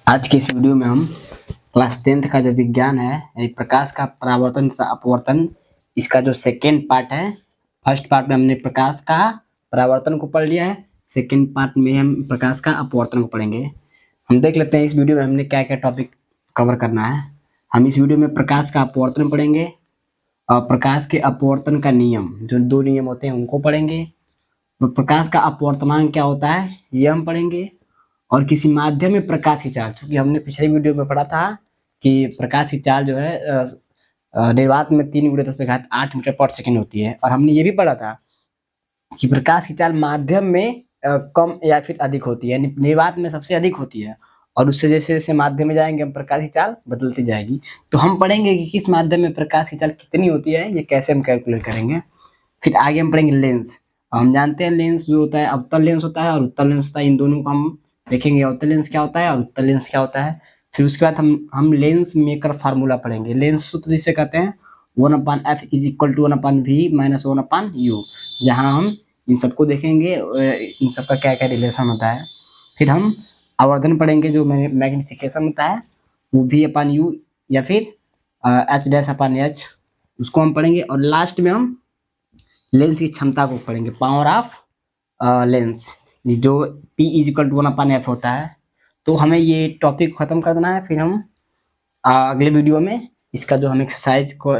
आज की इस वीडियो में हम क्लास 10th का जो विज्ञान है यानी प्रकाश का परावर्तन तथा अपवर्तन, इसका जो सेकेंड पार्ट है। फर्स्ट पार्ट में हमने प्रकाश का परावर्तन को पढ़ लिया है, सेकेंड पार्ट में हम प्रकाश का अपवर्तन को पढ़ेंगे। हम देख लेते हैं इस वीडियो में हमने क्या क्या टॉपिक कवर करना है। हम इस वीडियो में प्रकाश का अपवर्तन पढ़ेंगे और प्रकाश के अपवर्तन का नियम, जो 2 नियम होते हैं उनको पढ़ेंगे। तो प्रकाश का अपवर्तनांक क्या होता है ये हम पढ़ेंगे, और किसी माध्यम में प्रकाश की चाल, चूंकि हमने पिछले वीडियो में पढ़ा था कि प्रकाश की चाल जो है निर्वात में 3 × 10⁸ मीटर पर सेकेंड होती है, और हमने ये भी पढ़ा था कि प्रकाश की चाल माध्यम में कम या फिर अधिक होती है, यानी निर्वात में सबसे अधिक होती है, और उससे जैसे जैसे माध्यम में जाएंगे हम प्रकाश की चाल बदलती जाएगी। तो हम पढ़ेंगे कि किस माध्यम में प्रकाश की चाल कितनी होती है, ये कैसे हम कैलकुलेट करेंगे। फिर आगे हम पढ़ेंगे लेंस। हम जानते हैं लेंस जो होता है अवतल लेंस होता है और उत्तल लेंस होता है, इन दोनों को हम देखेंगे अवतल लेंस क्या होता है और उत्तल लेंस क्या होता है। फिर उसके बाद हम लेंस मेकर फार्मूला पढ़ेंगे। लेंस सूत्र जिसे कहते हैं 1/f = 1/v - 1/u, जहाँ हम इन सबको देखेंगे इन सबका क्या क्या रिलेशन होता है। फिर हम आवर्धन पढ़ेंगे, जो मैग्निफिकेशन होता है वो v/u या फिर h'/h, उसको हम पढ़ेंगे। और लास्ट में हम लेंस की क्षमता को पढ़ेंगे, पावर ऑफ लेंस, जो P = 1/f होता है। तो हमें ये टॉपिक खत्म कर देना है, फिर हम अगले वीडियो में इसका जो हम एक्सरसाइज को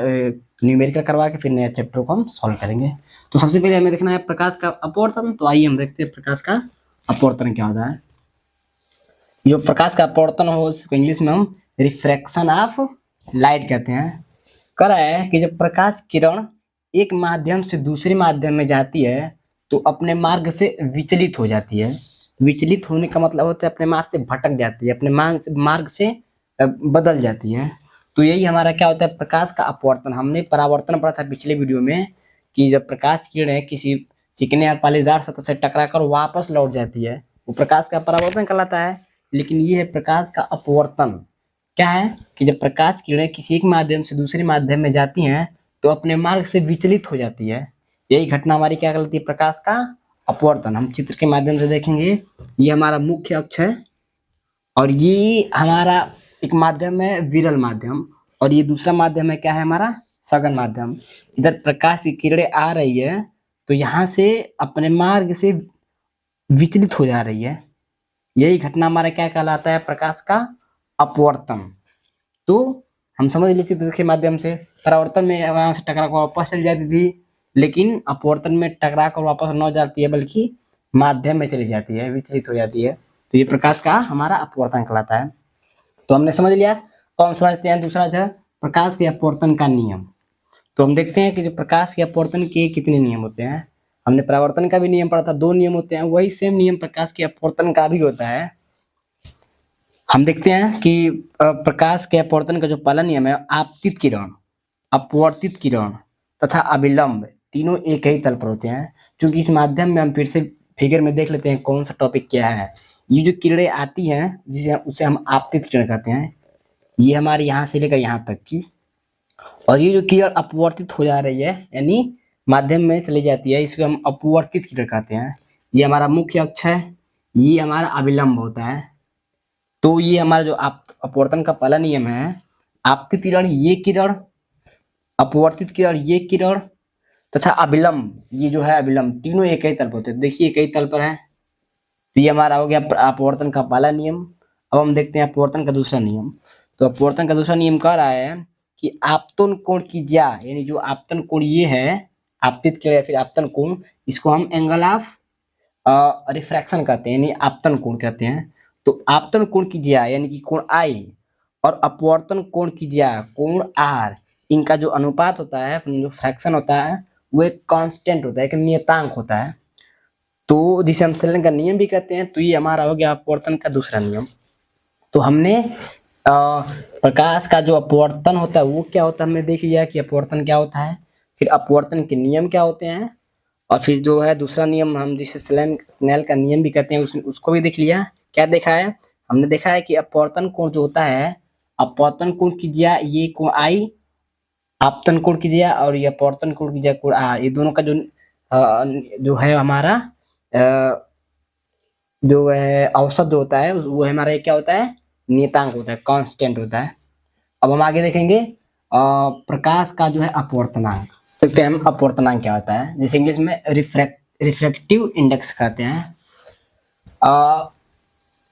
न्यूमेरिकल करवा के फिर नया चैप्टर को हम सॉल्व करेंगे। तो सबसे पहले हमें देखना है प्रकाश का अपवर्तन। तो आइए हम देखते हैं प्रकाश का अपवर्तन क्या होता है। जो प्रकाश का अपवर्तन हो उसको इंग्लिश में हम रिफ्रैक्शन ऑफ लाइट कहते हैं। कह रहा है कि जब प्रकाश किरण एक माध्यम से दूसरे माध्यम में जाती है तो अपने मार्ग से विचलित हो जाती है। विचलित होने का मतलब होता है अपने मार्ग से भटक जाती है, अपने मार्ग से बदल जाती है। तो यही हमारा क्या होता है प्रकाश का अपवर्तन। हमने परावर्तन पढ़ा था पिछले वीडियो में कि जब प्रकाश किरणें किसी चिकने या पालीदार सतह से टकराकर वापस लौट जाती है वो प्रकाश का परावर्तन कहलाता है। लेकिन ये है प्रकाश का अपवर्तन। क्या है कि जब प्रकाश किरणें किसी एक माध्यम से दूसरे माध्यम में जाती हैं तो अपने मार्ग से विचलित हो जाती है। यही घटना हमारी क्या कहलाती है प्रकाश का अपवर्तन। हम चित्र के माध्यम से देखेंगे, ये हमारा मुख्य अक्ष है और ये हमारा एक माध्यम है विरल माध्यम, और ये दूसरा माध्यम है क्या है हमारा सघन माध्यम। इधर प्रकाश की किरणें आ रही है तो यहाँ से अपने मार्ग से विचलित हो जा रही है। यही घटना हमारा क्या कहलाता है प्रकाश का अपवर्तन। तो हम समझ लेते थे के माध्यम से परावर्तन में वहां से टकरा कर वापस चली जाती थी, लेकिन अपवर्तन में टकरा कर वापस न जाती है बल्कि माध्यम में चली जाती है, विचलित हो जाती है। तो ये प्रकाश का हमारा अपवर्तन कहलाता है। तो हमने समझ लिया। तो हम समझते हैं दूसरा जो प्रकाश के अपवर्तन का नियम। तो हम देखते हैं कि जो प्रकाश के अपवर्तन के कितने नियम होते हैं। हमने परावर्तन का भी नियम पढ़ा था, 2 नियम होते हैं, वही सेम नियम प्रकाश के अपवर्तन का भी होता है। हम देखते हैं कि प्रकाश के अपवर्तन का जो पहला नियम है आपतित किरण, अपवर्तित किरण तथा अभिलंब तीनों एक ही तल पर होते हैं। क्योंकि इस माध्यम में हम फिर से फिगर में देख लेते हैं कौन सा टॉपिक क्या है। ये जो किरणें आती हैं जिसे उसे हम आपतित किरण कहते हैं, ये हमारे यहाँ से लेकर यहाँ तक की, और ये जो किरण अपवर्तित हो जा रही है यानी माध्यम में चली जाती है, इसको हम अपवर्तित किरण कहते हैं। ये हमारा मुख्य अक्ष है, ये हमारा अभिलंब होता है। तो ये हमारा जो अपवर्तन का पहला नियम है, आपतित किरण ये किरण, अपवर्तित किरण ये किरण तथा अभिलंब ये जो है अभिलंब, तीनों एक ही तल पर होते हैं। देखिए एक ही तल पर है। तो ये हमारा हो गया अपवर्तन का पहला नियम। अब हम देखते हैं अपवर्तन का दूसरा नियम। तो अपवर्तन का दूसरा नियम कह रहा है कि आपतन कोण की ज्या, यानी जो आपतन कोण ये है आपतित किरण या फिर आपतन कोण, इसको हम एंगल ऑफ रिफ्रैक्शन कहते हैं, यानी आपतन कोण कहते हैं। तो आपतन कोण की ज्या यानी कि कोण I और अपवर्तन कोण की ज्या कोण R, इनका जो अनुपात होता है, जो फ्रैक्शन होता है वो एक कांस्टेंट होता है, एक नियतांक होता है। तो जिसे हम स्नेल का नियम भी कहते हैं। तो ये हमारा हो गया अपवर्तन का दूसरा नियम। तो हमने प्रकाश का जो अपवर्तन होता है वो क्या होता है हमने देख लिया कि अपवर्तन क्या होता है, फिर अपवर्तन के नियम क्या होते हैं, और फिर जो है दूसरा नियम हम जिसे स्नेल का नियम भी कहते हैं उसको भी देख लिया। क्या देखा है हमने देखा है कि अपवर्तन कोण जो होता है, अपवर्तन कोण की ज्या ये कोण I, आपतन कोण की ज्या और ये अपवर्तन कोण की ज्या कोण R, ये दोनों का जो है हमारा जो है औसत जो होता है वो हमारा क्या होता है नियतांक होता है, कांस्टेंट होता है। अब हम आगे देखेंगे प्रकाश का जो है अपवर्तनांक। देखते हैं हम अपवर्तनांक क्या होता है, जैसे इंग्लिश में रिफ्रैक्टिव इंडेक्स कहते हैं।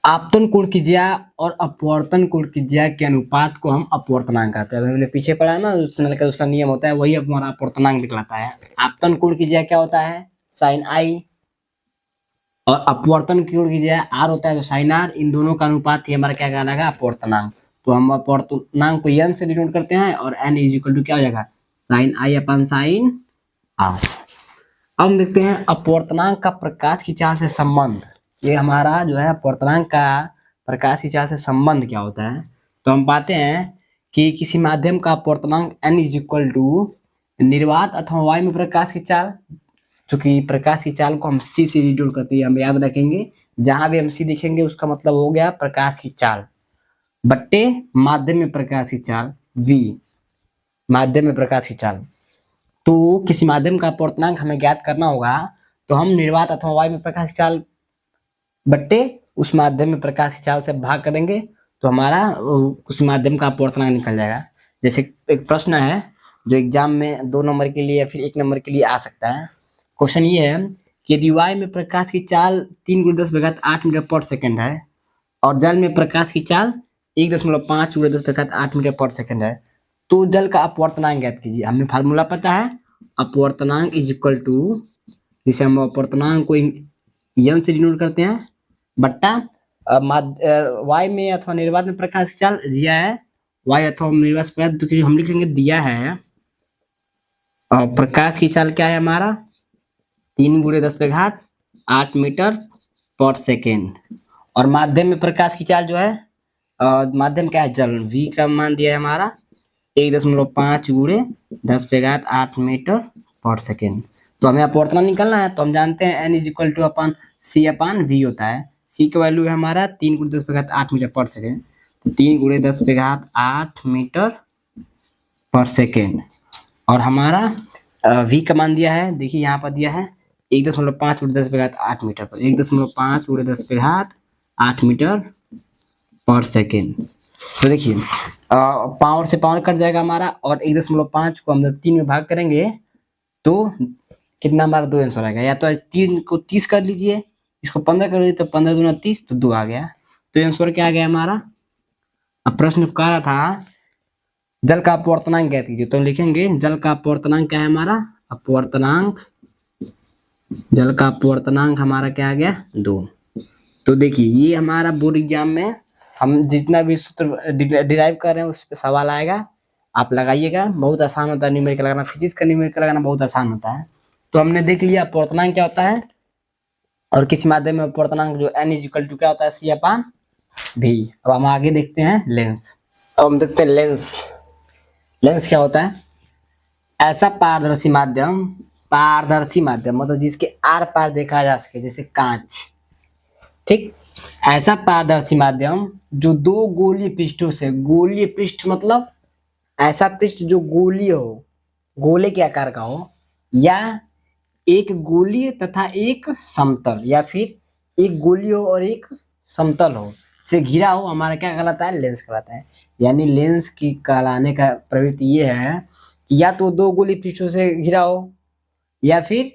आपतन कोण की ज्या और अपवर्तन कोण की ज्या के अनुपात को हम अपवर्तनांक कहते हैं। हमने पीछे पढ़ा ना, स्नेल का दूसरा नियम होता है, वही हमारा अपवर्तनांक निकलाता है। आपतन कोण की ज्या क्या होता है, साइन आई, और अपवर्तन कोण की ज्या आर होता है तो साइन आर। इन दोनों का अनुपात ही हमारा क्या कहलाएगा, अपवर्तनांक। तो हम अपवर्तनांक को n से डिनोट करते हैं और n इज इक्वल टू क्या हो जाएगा, sine i upon sine r. अब हम देखते हैं अपवर्तनांक का प्रकाश की चाल से संबंध। ये हमारा जो है अपवर्तनांक का प्रकाश की चाल से संबंध क्या होता है। तो हम पाते हैं कि किसी माध्यम का अपवर्तनांक n इज इक्वल टू निर्वात अथवा वायु में प्रकाश की चाल, चूंकि प्रकाश की चाल को हम c से डिनोट करते हैं, हम याद रखेंगे। जहां भी हम c दिखेंगे उसका मतलब हो गया प्रकाश की चाल, बट्टे माध्यम में प्रकाश की चाल v, माध्यम में प्रकाश की चाल। तो किसी माध्यम का अपवर्तनांक हमें ज्ञात करना होगा, तो हम निर्वात अथवा वायु में प्रकाश की चाल बट्टे उस माध्यम में प्रकाश की चाल से भाग करेंगे, तो हमारा उस माध्यम का अपवर्तनांक निकल जाएगा। जैसे एक प्रश्न है जो एग्जाम में 2 नंबर के लिए या फिर 1 नंबर के लिए आ सकता है। क्वेश्चन ये है कि यदि वायु में प्रकाश की चाल 3×10⁸ मीटर पर सेकंड है और जल में प्रकाश की चाल 1.5×10⁸ मीटर पर सेकंड है, तो जल का अपवर्तनांक ज्ञात कीजिए। हमें फार्मूला पता है, अपवर्तनांक इज इक्वल टू, जिसे हम अपवर्तनांक को n से डिनोट करते हैं, बट्टा वायु में अथवा निर्वात में प्रकाश की चाल दिया है, वायु अथवा निर्वात प्रकाश, तो हम लिख लेंगे दिया है। और प्रकाश की चाल क्या है हमारा, 3×10⁸ मीटर पर सेकेंड। और माध्यम में प्रकाश की चाल जो है, माध्यम क्या है, जल, v का मान दिया है हमारा 1.5×10⁸ मीटर पर सेकेंड। तो हमें अपवर्तनांक निकालना है, तो हम जानते हैं n is equal to upon c upon v होता है। c का वैल्यू है हमारा 3×10⁸ मीटर पर सेकेंड, 3×10⁸ मीटर पर सेकेंड। और हमारा v का मान दिया है, देखिए यहाँ पर दिया है 1.5×10⁸ मीटर पर, 1.5×10⁸ मीटर पर सेकेंड। तो देखिए पावर से पावर कट जाएगा हमारा, और 1.5 को हम जब 3 में भाग करेंगे तो कितना हमारा 2 आंसर आएगा। या तो 3 को 30 कर लीजिए, इसको 15 कर लीजिए, तो 15 दूना 30, तो 2 आ गया। तो आंसर क्या आ गया हमारा। अब प्रश्न कह रहा था जल का अपवर्तनांक ज्ञात कीजिए, तो लिखेंगे जल का अपवर्तनांक क्या है हमारा, अपवर्तनांक, जल का अपवर्तनांक हमारा क्या आ गया, 2। तो देखिए ये हमारा बोर्ड एग्जाम में हम जितना भी सूत्र डिराइव कर रहे हैं उस पर सवाल आएगा, आप लगाइएगा, बहुत आसान होता है न्यूमेरिकल लगाना, फिजिक्स का न्यूमेरिकल लगाना बहुत आसान होता है। तो हमने देख लिया अपवर्तनांक क्या होता है, और किसी माध्यम में अपवर्तनांक जो n इज इक्वल टू क्या होता है, c अपन v। अब हम आगे देखते हैं लेंस। अब हम देखते हैं लेंस। लेंस क्या होता है, ऐसा पारदर्शी माध्यम, पारदर्शी माध्यम मतलब जिसके आर पार देखा जा सके, जैसे कांच, ठीक। ऐसा पारदर्शी माध्यम जो 2 गोलीय पृष्ठों से, गोलीय पृष्ठ मतलब ऐसा पृष्ठ जो गोलीय हो, गोले के आकार का हो, या एक गोलीय तथा एक समतल, या फिर एक गोलीय हो और एक समतल हो से घिरा हो, हमारा क्या कहलाता है, लेंस कहलाता है। यानी लेंस की कहलाने का प्रवृत्ति ये है कि या तो 2 गोलीय पृष्ठों से घिरा हो, या फिर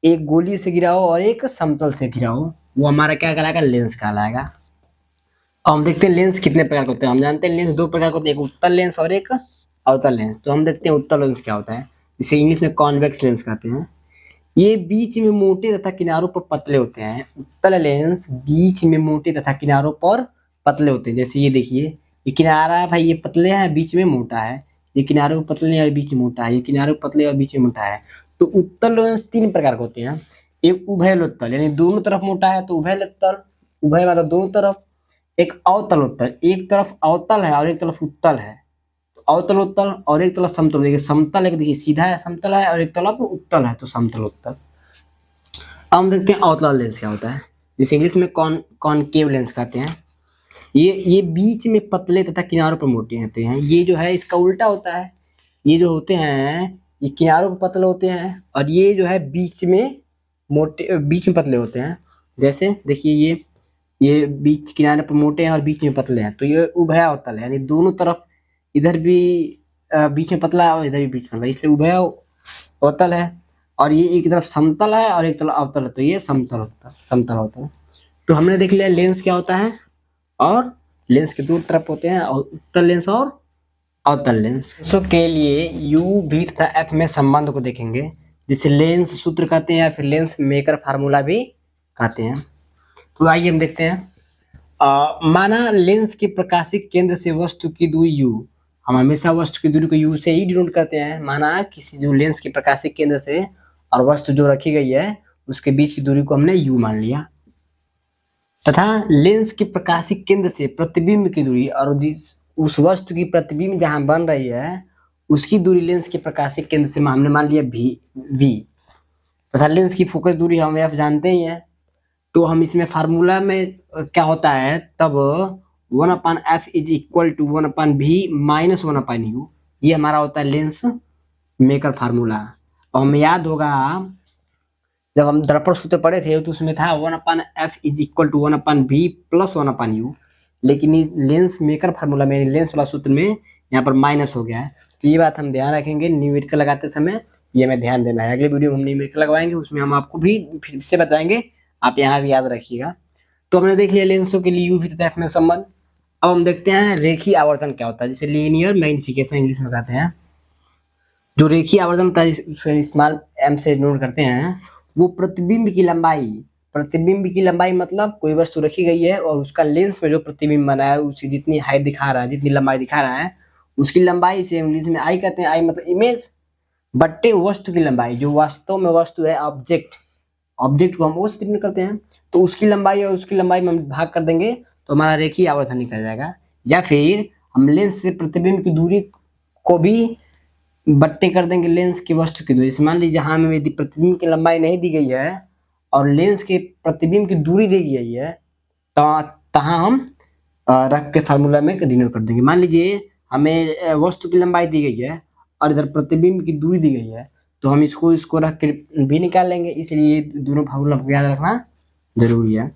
एक गोली से घिरा हो और एक समतल से घिरा हो, वो हमारा क्या कहलाएगा, लेंस कहलाएगा। अब हम देखते हैं लेंस कितने प्रकार के होते हैं। हम जानते हैं लेंस 2 प्रकार के होते हैं, एक उत्तल लेंस और एक अवतल लेंस। तो हम देखते हैं उत्तल लेंस क्या होता है, इसे इंग्लिश में कॉन्वेक्स लेंस कहते हैं। ये बीच में मोटे तथा किनारों पर पतले होते हैं। उत्तल लेंस बीच में मोटे तथा किनारों पर पतले होते हैं। जैसे ये देखिए, ये किनारा है भाई, ये पतले है, बीच में मोटा है, ये किनारों पर पतले और बीच में मोटा है, ये किनारों पर पतले और बीच में मोटा है। तो उत्तल लेंस 3 प्रकार के होते हैं। एक उभयलोत्तल, यानी दोनों तरफ मोटा है तो उभयलोत्तल, उभय मतलब दोनों तरफ। एक अवतल उत्तल, एक तरफ अवतल है और एक तरफ उत्तल है, तो अवतल उत्तल, और एक तरफ समतल। देखिए समतल है, देखिए सीधा है, समतल है, और एक तरफ उत्तल है, तो समतल उत्तल। अब हम देखते हैं अवतल लेंस क्या होता है, जिसे इंग्लिश में कॉनकेव लेंस कहते हैं। ये बीच में पतले तथा किनारों पर मोटे होते हैं। ये जो है इसका उल्टा होता है, ये जो होते हैं ये किनारों पर पतले होते हैं, और ये जो है बीच में मोटे, बीच में पतले होते हैं। जैसे देखिए ये ये बीच किनारे पर मोटे हैं और बीच में पतले हैं, तो ये उभयावतल है, यानी दोनों तरफ इधर भी बीच में पतला है और इधर भी बीच में पतला है, इसलिए उभयावतल है। और ये एक तरफ समतल है और एक तरफ अवतल है, तो ये समतल होता है, समतल होता है। तो हमने देख लिया लेंस क्या होता है, और लेंस के दो तरफ होते हैं, और उत्तल लेंस और अवतल लेंस। सो के लिए यू भी तथा एफ में संबंध को देखेंगे, जिसे लेंस सूत्र कहते हैं या फिर लेंस मेकर फार्मूला भी कहते हैं। तो आइए हम देखते हैं। माना लेंस के प्रकाशिक केंद्र से वस्तु की दूरी u, हम हमेशा वस्तु की दूरी को u से ही डिनोट करते हैं। माना किसी जो लेंस के प्रकाशिक केंद्र से और वस्तु जो रखी गई है उसके बीच की दूरी को हमने u मान लिया, तथा लेंस के प्रकाशिक केंद्र से प्रतिबिंब की दूरी और उस वस्तु की प्रतिबिंब जहां बन रही है उसकी दूरी लेंस के प्रकाशिक केंद्र से हमने मान लिया v, तथा लेंस की फोकस दूरी हम f जानते ही हैं। तो हम इसमें फार्मूला में क्या होता है, तब 1/f is equal to 1/v minus 1/u, ये हमारा होता है लेंस मेकर फार्मूला। और हमें याद होगा जब हम दर्पण सूत्र पढ़े थे तो उसमें था 1/f is equal to 1/v plus 1/u, लेकिन लेंस मेकर फार्मूला में लेंस वाला सूत्र में यहाँ पर माइनस हो गया है। तो ये बात हम ध्यान रखेंगे न्यूमेरिकल लगाते समय, ये हमें ध्यान देना है। अगले वीडियो में हम न्यूमेरिकल लगवाएंगे, उसमें हम आपको भी फिर से बताएंगे, आप यहाँ भी याद रखिएगा। तो हमने देख लिया लेंसों के लिए यू भी तथा एफ में संबंध। अब हम देखते हैं रेखीय आवर्धन क्या होता है, जिसे लीनियर मैग्निफिकेशन इंग्लिश में कहते हैं। जो रेखीय आवर्धन होता है स्मॉल एम से नोट करते हैं, वो प्रतिबिंब की लंबाई, प्रतिबिंब की लंबाई मतलब कोई वस्तु रखी गई है और उसका लेंस में जो प्रतिबिंब बना है उसकी जितनी हाइट दिखा रहा है, जितनी लंबाई दिखा रहा है, उसकी लंबाई से इंग्लिश में आई कहते हैं। आई मतलब इमेज बट्टे वस्तु की लंबाई, जो वास्तव में वस्तु है ऑब्जेक्ट, ऑब्जेक्ट को हम वो से डिनोट करते हैं। तो उसकी लंबाई और उसकी लंबाई में हम भाग कर देंगे तो हमारा रेखीय आवर्धन निकल जाएगा। या फिर हम लेंस से प्रतिबिंब की दूरी को भी बट्टे कर देंगे लेंस की वस्तु की दूरी से। मान लीजिए जहां में यदि प्रतिबिंब की लंबाई नहीं दी गई है और लेंस के प्रतिबिंब की दूरी दी गई है, तो तहां हम रख के फार्मूला में डिनोट कर देंगे। मान लीजिए हमें वस्तु की लंबाई दी गई है और इधर प्रतिबिंब की दूरी दी गई है, तो हम इसको रख के भी निकाल लेंगे। इसलिए दोनों फार्मूला को याद रखना जरूरी है।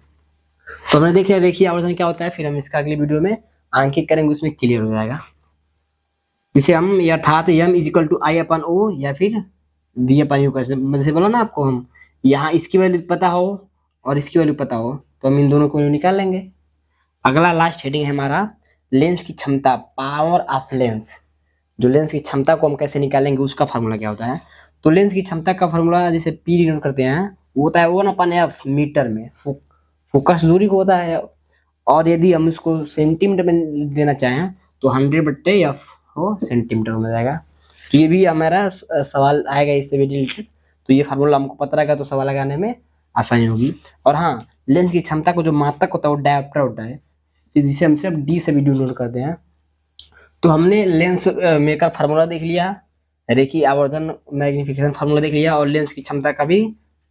तो हमने देख लिया रेखीय आवर्धन क्या होता है, फिर हम इसका अगली वीडियो में आंकित करेंगे, उसमें क्लियर हो जाएगा। जिसे हम अर्थात m is equal to I/O या फिर V/U कर सकते। जैसे बोला ना आपको, हम यहाँ इसकी वैल्यू पता हो और इसकी वैल्यू पता हो तो हम इन दोनों को वैल्यू निकाल लेंगे। अगला लास्ट हेडिंग है हमारा लेंस की क्षमता, पावर ऑफ लेंस। जो लेंस की क्षमता को हम कैसे निकालेंगे उसका फार्मूला क्या होता है। तो लेंस की क्षमता का फार्मूला जैसे P डिनोट करते हैं वो होता है 1/f मीटर में, फोकस दूरी को होता है। और यदि हम इसको सेंटीमीटर में देना चाहें तो 100/f हो सेंटीमीटर में जाएगा। तो ये भी हमारा सवाल आएगा इससे भी रिलेटेड। तो ये फार्मूला हमको पता रहेगा तो सवाल लगाने में आसानी होगी। और हाँ, लेंस की क्षमता को जो मात्रक होता है वो डायोप्टर होता है, जिसे हम सिर्फ डी से भी डिनोट करते हैं। तो हमने लेंस मेकर फार्मूला देख लिया, रेखीय आवर्धन मैग्निफिकेशन फार्मूला देख लिया और लेंस की क्षमता का भी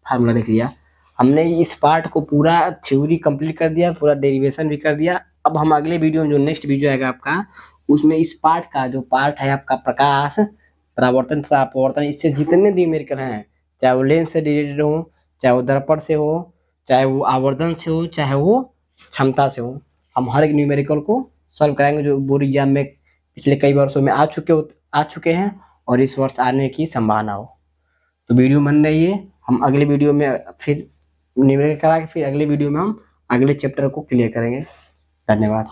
फार्मूला देख लिया। हमने इस पार्ट को पूरा थ्योरी कंप्लीट कर दिया, पूरा डेरिवेशन भी कर दिया। अब हम अगले वीडियो में, जो नेक्स्ट वीडियो आएगा आपका, उसमें इस पार्ट का जो पार्ट है आपका प्रकाश, परावर्तन तथा अपवर्तन, इससे जितने भी न्यूमेरिकल हैं, चाहे वो लेंस से रिलेटेड हो, चाहे वो दर्पण से हो, चाहे वो आवर्धन से हो, चाहे वो क्षमता से हो, हम हर एक न्यूमेरिकल को सॉल्व कराएंगे जो बोर्ड एग्जाम में पिछले कई वर्षों में आ चुके हैं और इस वर्ष आने की संभावना हो। तो वीडियो बन रही है, हम अगले वीडियो में फिर न्यूमेरिकल करा के फिर अगले वीडियो में हम अगले चैप्टर को क्लियर करेंगे। धन्यवाद।